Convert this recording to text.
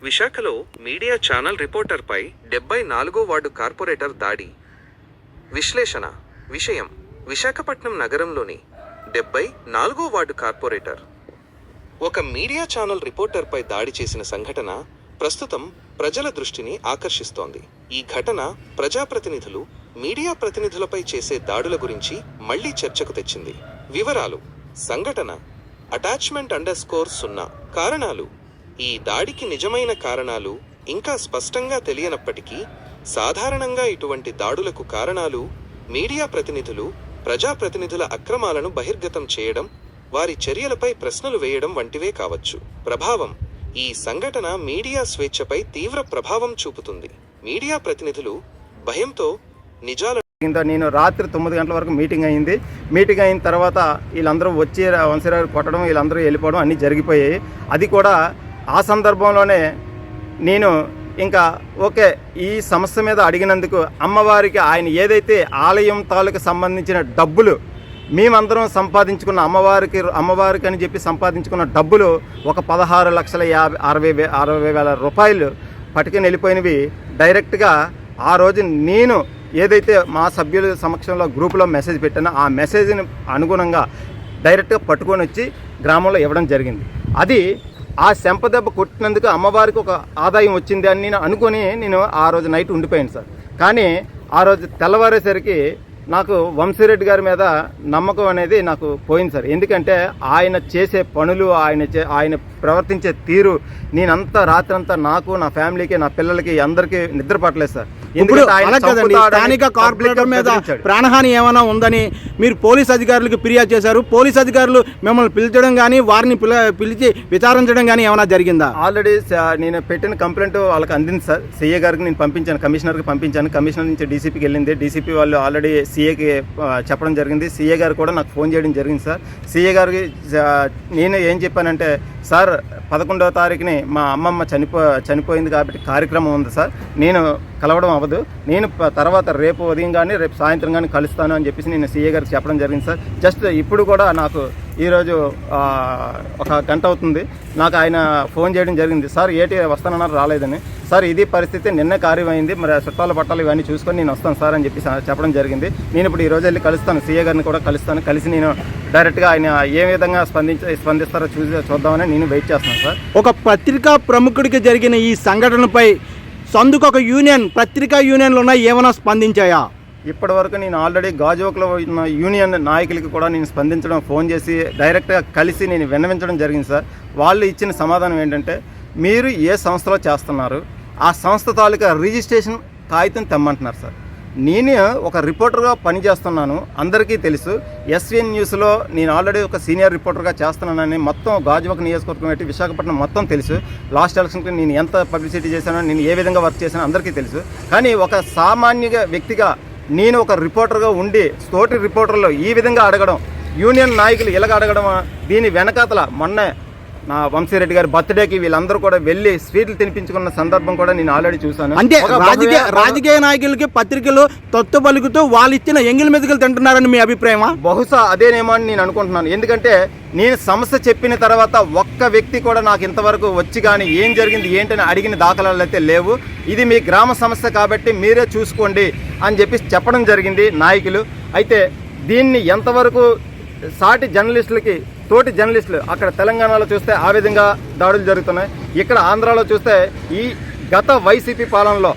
విశాఖలో media channel రిపోర్టర్పై 74వ ward corporator దాడి. విశ్లేషణ. విషయం: విశాఖపట్నం నగరంలోని 74వ వార్డు కార్పొరేటర్ ఒక మీడియా ఛానల్ రిపోర్టర్పై దాడి చేసిన సంఘటన ప్రస్తుతం ప్రజల దృష్టిని ఆకర్షిస్తోంది. ఈ ఘటన ప్రజాప్రతినిధులు, మీడియా ప్రతినిధులపై చేసే దాడుల గురించి మళ్లీ చర్చకు తెచ్చింది. వివరాలు: సంఘటన @_0 కారణాలు. ఈ దాడికి నిజమైన కారణాలు ఇంకా స్పష్టంగా తెలియనప్పటికీ, సాధారణంగా ఇటువంటి దాడులకు కారణాలు మీడియా ప్రతినిధులు, ప్రజాప్రతినిధుల అక్రమాలను బహిర్గతం చేయడం, వారి చర్యలపై ప్రశ్నలు వేయడం వంటివే కావచ్చు. ప్రభావం: ఈ సంఘటన మీడియా స్వేచ్ఛపై తీవ్ర ప్రభావం చూపుతుంది. మీడియా ప్రతినిధులు భయంతో నిజాల నేను రాత్రి 9 గంటల వరకు మీటింగ్ అయింది. మీటింగ్ అయిన తర్వాత వీళ్ళందరూ వచ్చి వంశీరావు కొట్టడం, వీళ్ళందరూ వెళ్ళిపోవడం అన్నీ జరిగిపోయాయి. అది కూడా ఆ సందర్భంలోనే నేను ఇంకా ఓకే, ఈ సమస్య మీద అడిగినందుకు అమ్మవారికి ఆయన ఏదైతే ఆలయం తాలూకు సంబంధించిన డబ్బులు మేమందరం సంపాదించుకున్న అమ్మవారికి అని చెప్పి సంపాదించుకున్న డబ్బులు ఒక 16,60,000 రూపాయలు పట్టుకుని వెళ్ళిపోయినవి డైరెక్ట్గా ఆ రోజు నేను ఏదైతే మా సభ్యుల సమక్షంలో గ్రూపులో మెసేజ్ పెట్టానో ఆ మెసేజ్ని అనుగుణంగా డైరెక్ట్గా పట్టుకొని వచ్చి గ్రామంలో ఇవ్వడం జరిగింది. అది ఆ దెబ్బ కొట్టినందుకు అమ్మవారికి ఒక ఆదాయం వచ్చింది అని నేను అనుకొని ఆ రోజు నైట్ ఉండిపోయాను సార్. కానీ ఆ రోజు తెల్లవారేసరికి నాకు వంశీరెడ్డి గారి మీద నమ్మకం అనేది నాకు పోయింది సార్. ఎందుకంటే ఆయన చేసే పనులు, ఆయన ప్రవర్తించే తీరు, నేనంతా రాత్రంతా నాకు, నా ఫ్యామిలీకి, నా పిల్లలకి అందరికీ నిద్ర పట్టలేదు సార్. స్థానిక కార్పొరేటర్ మీద ప్రాణహాని ఏమైనా ఉందని మీరు పోలీస్ అధికారులకు ఫిర్యాదు చేశారు. పోలీస్ అధికారులు మిమ్మల్ని పిలిచడం కానీ, వారిని పిలిచి విచారించడం కానీ ఏమైనా జరిగిందా? ఆల్రెడీ నేను పెట్టిన కంప్లైంట్ వాళ్ళకి అందింది సార్. సీఏ గారికి నేను పంపించాను, కమిషనర్కి పంపించాను. కమిషనర్ నుంచి డీసీపీకి వెళ్ళింది. డీసీపీ వాళ్ళు ఆల్రెడీ సీఏకి చెప్పడం జరిగింది. సీఏ గారు కూడా నాకు ఫోన్ చేయడం జరిగింది సార్. సీఏ గారికి నేను ఏం చెప్పానంటే, సార్ 11వ తారీఖుని మా అమ్మమ్మ చనిపోయింది కాబట్టి కార్యక్రమం ఉంది సార్, నేను కలవడం అవ్వదు, నేను తర్వాత రేపు ఉదయం కానీ రేపు సాయంత్రం కానీ కలుస్తాను అని చెప్పేసి నేను సీఏ గారికి చెప్పడం జరిగింది సార్. జస్ట్ ఇప్పుడు కూడా నాకు ఈరోజు 1 గంట అవుతుంది, నాకు ఆయన ఫోన్ చేయడం జరిగింది. సార్ ఏటి వస్తానన్నారు, రాలేదని. సార్ ఇది పరిస్థితి, నిన్నే కార్యమైంది, మరి చుట్టాల పట్టాలు ఇవన్నీ చూసుకొని నేను వస్తాను సార్ అని చెప్పి చెప్పడం జరిగింది. నేను ఇప్పుడు ఈరోజు వెళ్ళి కలుస్తాను, సీఏ గారిని కూడా కలుస్తాను. కలిసి నేను డైరెక్ట్గా ఆయన ఏ విధంగా స్పందిస్తారో చూద్దామని నేను వెయిట్ చేస్తున్నాను సార్. ఒక పత్రికా ప్రముఖుడికి జరిగిన ఈ సంఘటనపై సందుకు ఒక పత్రికా యూనియన్లు ఉన్నాయి, ఏమైనా స్పందించాయా? ఇప్పటి వరకు నేను ఆల్రెడీ గాజువాకలో ఉన్న యూనియన్ నాయకులకి కూడా నేను స్పందించడం, ఫోన్ చేసి డైరెక్ట్గా కలిసి నేను విన్నవించడం జరిగింది సార్. వాళ్ళు ఇచ్చిన సమాధానం ఏంటంటే, మీరు ఏ సంస్థలో చేస్తున్నారు, ఆ సంస్థ తాలూకా రిజిస్ట్రేషన్ కాగితం తెమ్మంటున్నారు సార్. నేను ఒక రిపోర్టర్గా పనిచేస్తున్నాను, అందరికీ తెలుసు. ఎస్వీఎన్ న్యూస్లో నేను ఆల్రెడీ ఒక సీనియర్ రిపోర్టర్గా చేస్తున్నానని మొత్తం గాజువాక నియోజకవర్గం పెట్టి విశాఖపట్నం మొత్తం తెలుసు. లాస్ట్ ఎలక్షన్కి నేను ఎంత పబ్లిసిటీ చేశానో, నేను ఏ విధంగా వర్క్ చేశానో అందరికీ తెలుసు. కానీ ఒక సామాన్య వ్యక్తిగా నేను ఒక రిపోర్టర్గా ఉండి తోటి రిపోర్టర్లు ఈ విధంగా అడగడం, యూనియన్ నాయకులు ఇలాగ అడగడం, దీని వెనకాతల మొన్న నా వంశీరెడ్డి గారి బర్త్డేకి వీళ్ళందరూ కూడా వెళ్ళి స్వీట్లు తినిపించుకున్న సందర్భం కూడా నేను ఆల్రెడీ చూశాను. అంటే రాజకీయ నాయకులకి పత్రికలు తొత్తు పలుకుతూ వాళ్ళు ఇచ్చిన ఎంగిల్ మెతుకులు తింటున్నారని మీ అభిప్రాయమా? బహుశా అదేనేమో అని నేను అనుకుంటున్నాను. ఎందుకంటే నేను సమస్య చెప్పిన తర్వాత ఒక్క వ్యక్తి కూడా నాకు ఇంతవరకు వచ్చి కానీ ఏం జరిగింది ఏంటని అడిగిన దాఖలాలు అయితే లేవు. ఇది మీ గ్రామ సమస్య కాబట్టి మీరే చూసుకోండి అని చెప్పి చెప్పడం జరిగింది నాయకులు. అయితే దీన్ని ఎంతవరకు సాటి జర్నలిస్టులకి, తోటి జర్నలిస్టులు అక్కడ తెలంగాణలో చూస్తే ఆ విధంగా దాడులు జరుగుతున్నాయి, ఇక్కడ ఆంధ్రాలో చూస్తే ఈ గత వైసీపీ పాలనలో